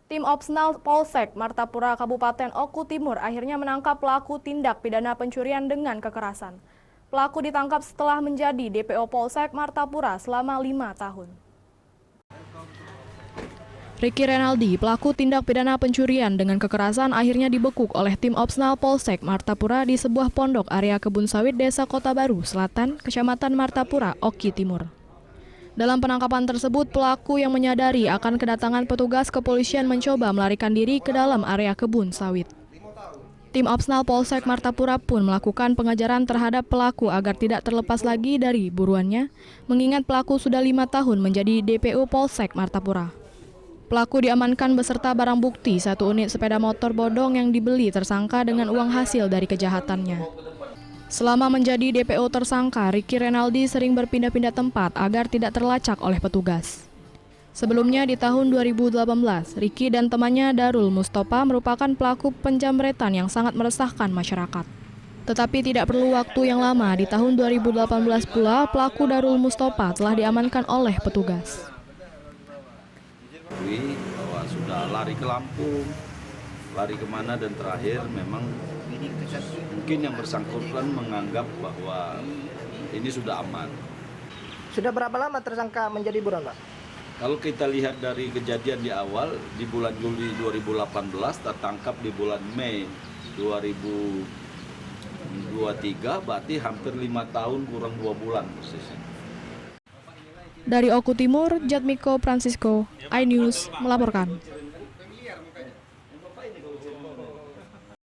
Tim Opsnal Polsek Martapura Kabupaten Oku Timur akhirnya menangkap pelaku tindak pidana pencurian dengan kekerasan. Pelaku ditangkap setelah menjadi DPO Polsek Martapura selama 5 tahun. Ricky Renaldi, pelaku tindak pidana pencurian dengan kekerasan akhirnya dibekuk oleh tim Opsnal Polsek Martapura di sebuah pondok area kebun sawit Desa Kota Baru Selatan, Kecamatan Martapura, Oki Timur. Dalam penangkapan tersebut, pelaku yang menyadari akan kedatangan petugas kepolisian mencoba melarikan diri ke dalam area kebun sawit. Tim Opsnal Polsek Martapura pun melakukan pengejaran terhadap pelaku agar tidak terlepas lagi dari buruannya, mengingat pelaku sudah 5 tahun menjadi DPO Polsek Martapura. Pelaku diamankan beserta barang bukti 1 unit sepeda motor bodong yang dibeli tersangka dengan uang hasil dari kejahatannya. Selama menjadi DPO tersangka, Ricky Renaldi sering berpindah-pindah tempat agar tidak terlacak oleh petugas. Sebelumnya di tahun 2018, Ricky dan temannya Darul Mustopa merupakan pelaku penjamretan yang sangat meresahkan masyarakat. Tetapi tidak perlu waktu yang lama, di tahun 2018 pula pelaku Darul Mustopa telah diamankan oleh petugas. Bahwa sudah lari ke Lampung, lari kemana, dan terakhir memang mungkin yang bersangkutan menganggap bahwa ini sudah aman. Sudah berapa lama tersangka menjadi buron, Pak? Kalau kita lihat dari kejadian di awal, di bulan Juli 2018, tertangkap di bulan Mei 2023, berarti hampir 5 tahun kurang 2 bulan persisnya. Dari Oku Timur, Jatmiko Francisco, iNews melaporkan.